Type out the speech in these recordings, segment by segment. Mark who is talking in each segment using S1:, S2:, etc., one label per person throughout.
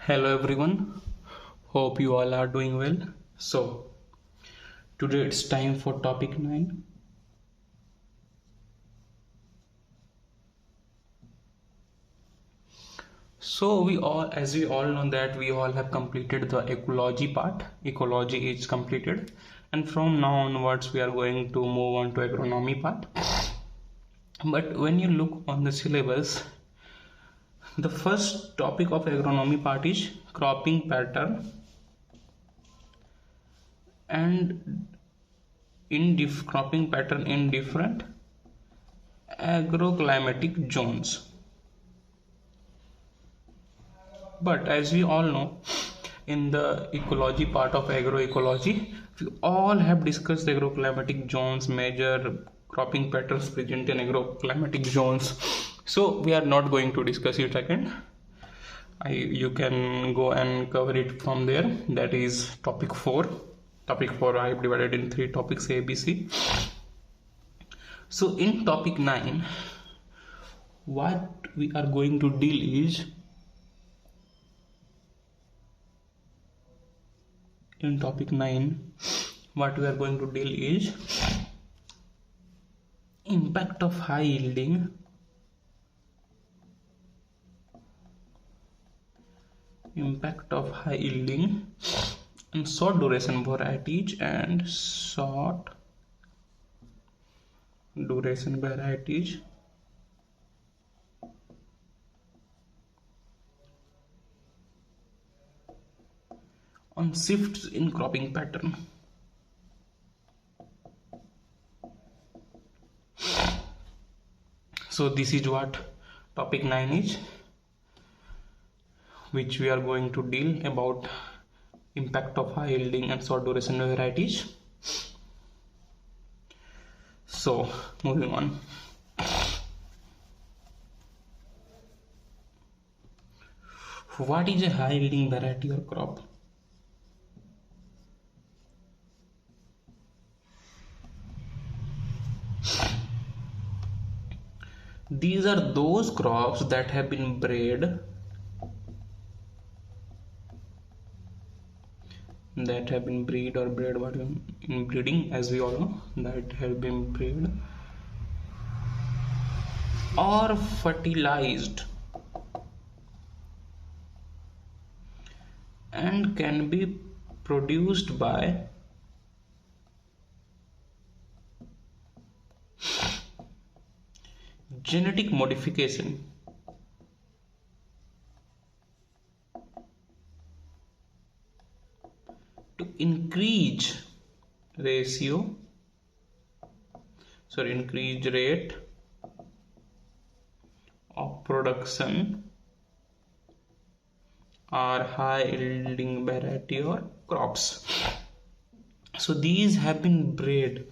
S1: Hello everyone, hope you all are doing well. So, today it's time for topic 9. So, as we all know that we all have completed the ecology part. Ecology is completed, and from now onwards we are going to move on to agronomy part. But when you look on the syllabus, the first topic of agronomy part is cropping pattern and cropping pattern in different agroclimatic zones. But as we all know, in the ecology part of agroecology, we all have discussed agroclimatic zones, major cropping patterns present in agroclimatic zones. So we are not going to discuss it again. You can go and cover it from there. That is topic 4. Topic 4 I have divided in 3 topics A, B, C. So in topic 9, what we are going to deal is what we are going to deal is impact of high yielding and short duration varieties on shifts in cropping pattern. So this is what topic 9 is, which we are going to deal about impact of high yielding and short duration varieties. So moving on. What is a high yielding variety or crop? These are those crops that have been bred or bred what in breeding, as we all know, that have been bred or fertilized and can be produced by genetic modification to increase rate of production or high yielding variety or crops. So these have been bred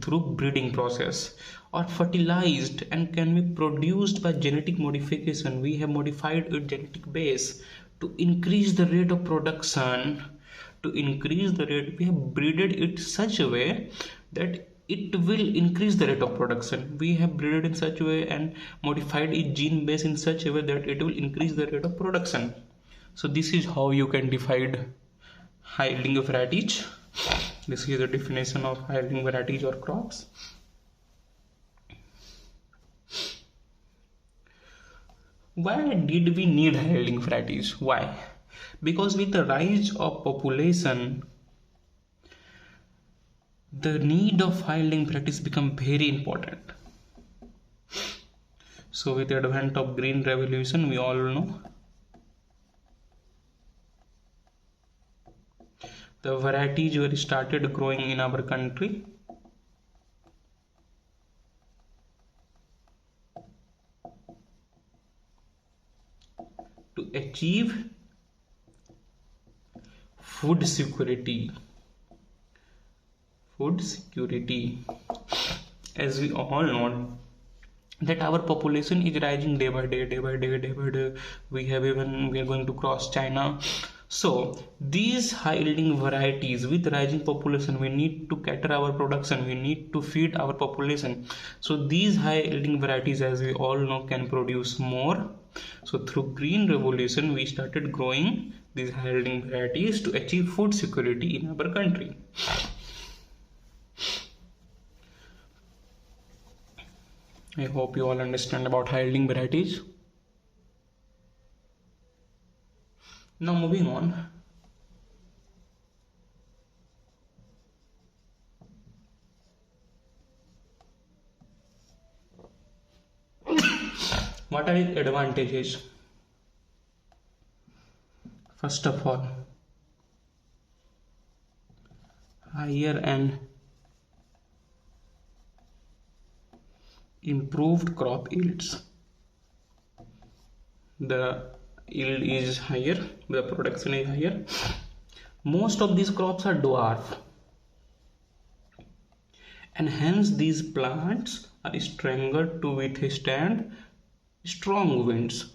S1: through breeding process or fertilized and can be produced by genetic modification. We have modified its genetic base to increase the rate of production. We have breeded it such a way that it will increase the rate of production. We have breeded in such a way and modified its gene base in such a way that it will increase the rate of production. So this is how you can divide high yielding varieties. This is the definition of high yielding varieties or crops. Why did we need high yielding varieties? Why? Because with the rise of population, the need of high yielding varieties become very important. So with the advent of green revolution, we all know the varieties were started growing in our country. To achieve food security. As we all know that our population is rising day by day. We are going to cross China. So these high yielding varieties, with rising population, we need to cater our production, we need to feed our population. So these high yielding varieties, as we all know, can produce more So through green revolution, we started growing these high yielding varieties to achieve food security in our country. I hope you all understand about high yielding varieties. Now moving on. What are its advantages? First of all, higher and improved crop yields. The yield is higher, the production is higher. Most of these crops are dwarf, and hence these plants are stronger to withstand strong winds.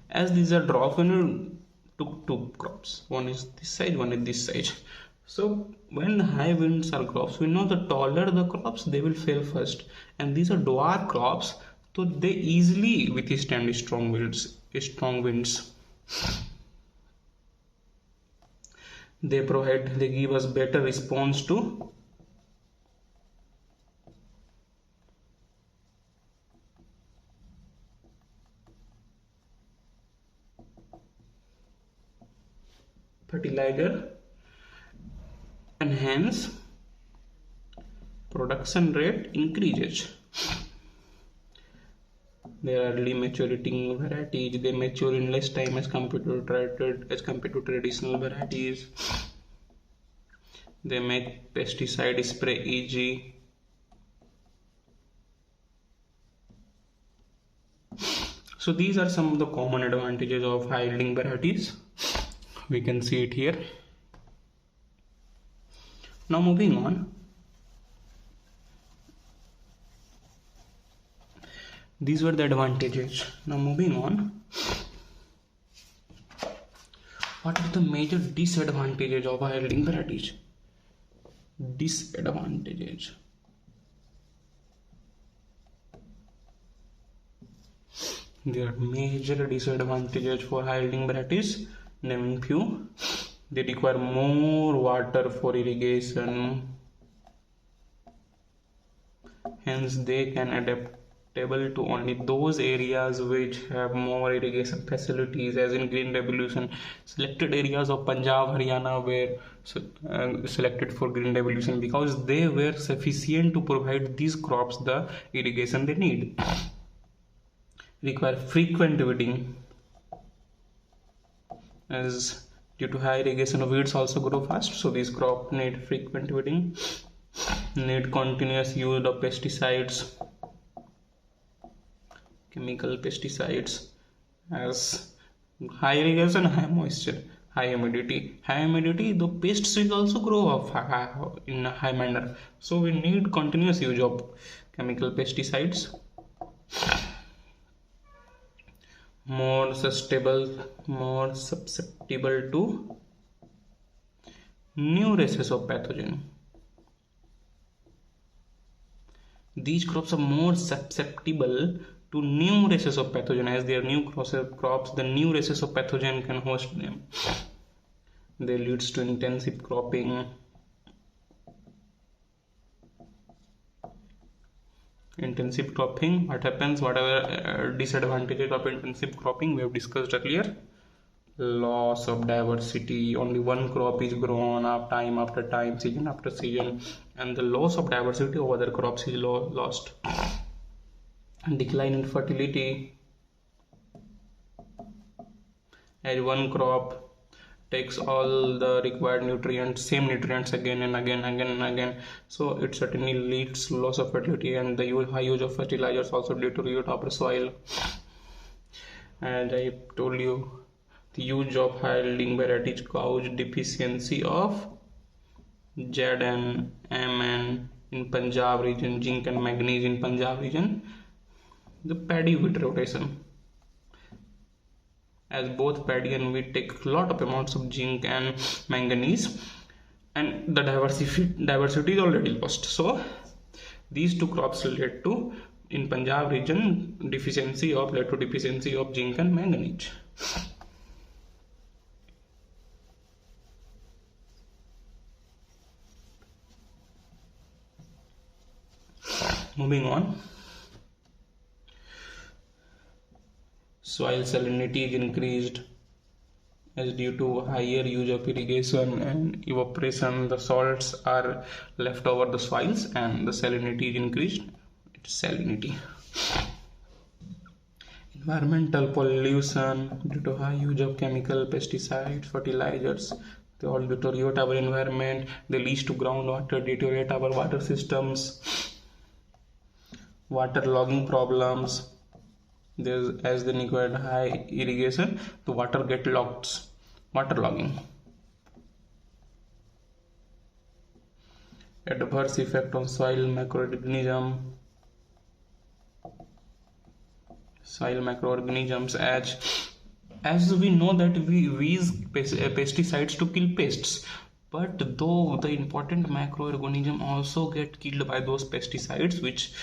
S1: As these are dwarf, when you took two crops, one is this size, one is this size. So when the high winds are crops, we know the taller the crops, they will fail first, and these are dwarf crops, so they easily withstand strong winds. They give us better response to fertilizer, and hence production rate increases. They are early maturing varieties. They mature in less time as compared to traditional varieties. They make pesticide spray easy. So these are some of the common advantages of high yielding varieties. We can see it here. Now moving on. These were the advantages. Now moving on. What are the major disadvantages of high yielding varieties? Disadvantages. There are major disadvantages for high yielding varieties. Naming few. They require more water for irrigation. Hence they can adapt to only those areas which have more irrigation facilities, as in Green Revolution. Selected areas of Punjab, Haryana were selected for Green Revolution because they were sufficient to provide these crops the irrigation they need. Require frequent weeding, as due to high irrigation weeds also grow fast, so these crops need frequent weeding. Need continuous use of pesticides, chemical pesticides, as high irrigation, high moisture, high humidity. The pests will also grow up in a high manner, so we need continuous use of chemical pesticides. More susceptible to new races of pathogen. These crops are more susceptible to new races of pathogen, as they are new crops, the new races of pathogen can host them. They leads to intensive cropping. What happens? Whatever disadvantages of intensive cropping we have discussed earlier. Loss of diversity. Only one crop is grown up time after time, season after season, and the loss of diversity of other crops is lost. Decline in fertility, as one crop takes all the required same nutrients again and again, so it certainly leads to loss of fertility, and the high use of fertilizers also due to use of soil. And I told you, the use of high yielding varieties cause deficiency of Z and Mn in Punjab region, zinc and manganese in Punjab region. The paddy wheat rotation, as both paddy and wheat take a lot of amounts of zinc and manganese, and the diversity is already lost. So these two crops led to, in Punjab region, led to deficiency of zinc and manganese. Moving on, soil salinity is increased as due to higher use of irrigation and evaporation. The salts are left over the soils and the salinity is increased. It's salinity. Environmental pollution due to high use of chemical, pesticides, fertilizers. They all deteriorate our environment. They lead to groundwater, deteriorate our water systems, water logging problems. As they require high irrigation, the water get locked. Water logging. Adverse effect on soil microorganism. As we know that we use pesticides to kill pests, but though the important microorganism also get killed by those pesticides, which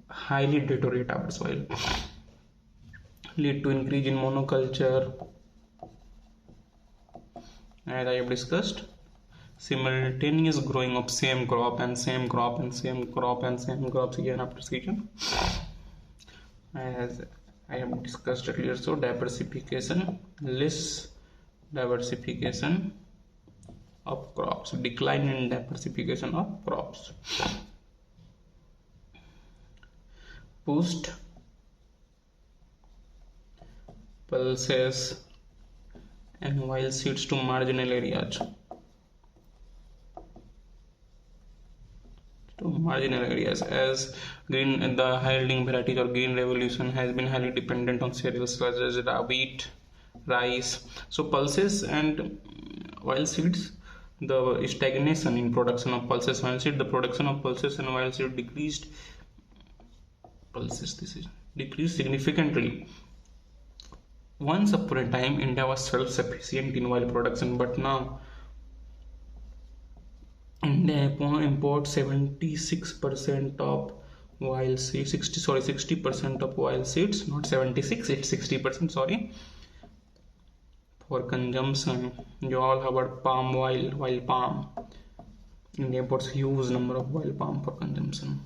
S1: highly deteriorate our soil, lead to increase in monoculture, as I have discussed, simultaneous growing of same crop and same crop and same crop and same crops season after season, as I have discussed earlier. So diversification, less diversification of crops, decline in diversification of crops. Boost pulses and wild seeds to marginal areas. As green, the high yielding varieties or green revolution has been highly dependent on cereals such as wheat, rice. So pulses and wild seeds, the stagnation in production of pulses and wild seed, the production of pulses and wild seed decreased significantly. Once upon a time, India was self-sufficient in oil production, but now India imports 76% of oil seeds, 60% of oil seeds, not 76, it's 60%, sorry, for consumption. You all have heard palm oil palm. India imports huge number of oil palm for consumption.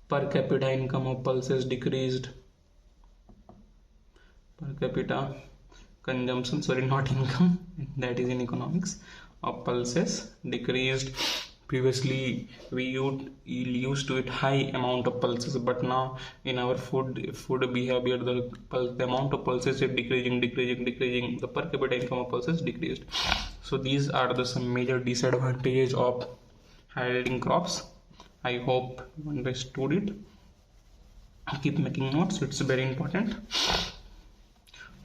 S1: Per capita income of pulses decreased. Per capita consumption, sorry, not income, that is in economics, of pulses decreased. Previously we used to eat high amount of pulses, but now in our food behavior, the amount of pulses is decreasing. The per capita income of pulses decreased. So these are some major disadvantages of high yielding crops. I hope you understood it. Keep making notes, it's very important.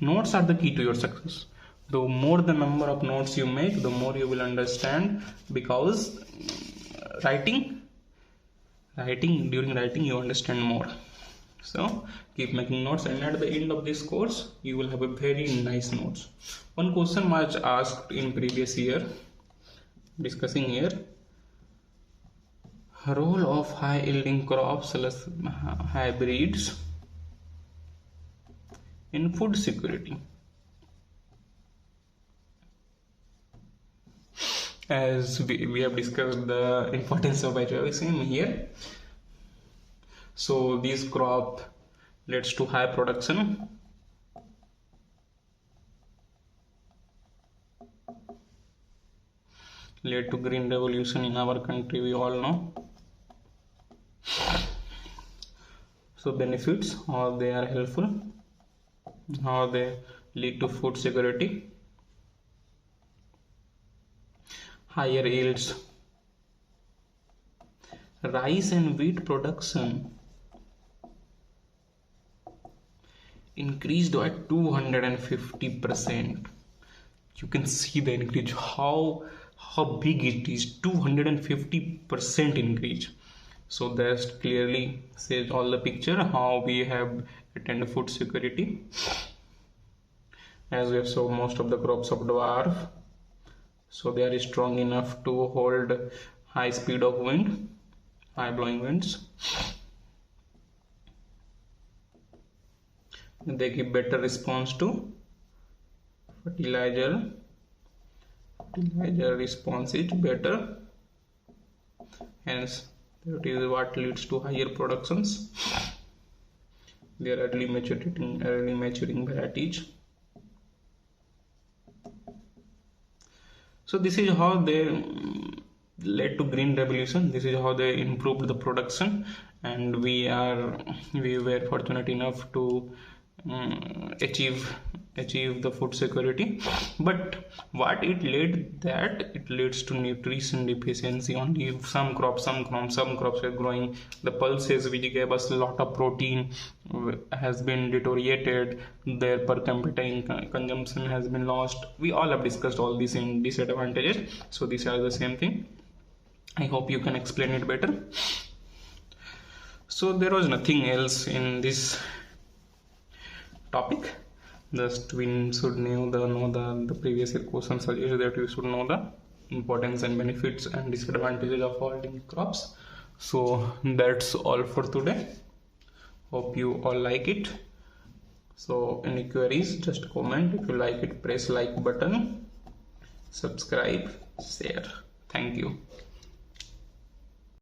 S1: Notes are the key to your success. The more the number of notes you make, the more you will understand, because during writing you understand more. So keep making notes, and at the end of this course you will have a very nice notes. One question was asked in previous year, discussing here, role of high yielding crops hybrids in food security. As we have discussed the importance of biochemistry here. So this crop leads to high production, led to green revolution in our country, we all know. So benefits, how they are helpful, how they lead to food security, higher yields. Rice and wheat production increased by 250%. You can see the increase, how big it is, 250% increase. So that clearly says all the picture how we have attained food security. As we have saw, most of the crops of dwarf so they are strong enough to hold high speed of wind, high blowing winds. They give better response to fertilizer response is better, hence that is what leads to higher productions. They are early maturing varieties. So this is how they led to green revolution. This is how they improved the production, and we were fortunate enough to achieve the food security. But what it led, that it leads to nutrition deficiency. Only some crops were growing. The pulses which gave us a lot of protein has been deteriorated. Their per capita consumption has been lost. We all have discussed all these in disadvantages, so these are the same thing. I hope you can explain it better. So there was nothing else in this topic. Just we should know the previous year question suggests that we should know the importance and benefits and disadvantages of holding crops. So that's all for today. Hope you all like it. So any queries, just comment. If you like it, press like button, subscribe, share. Thank you.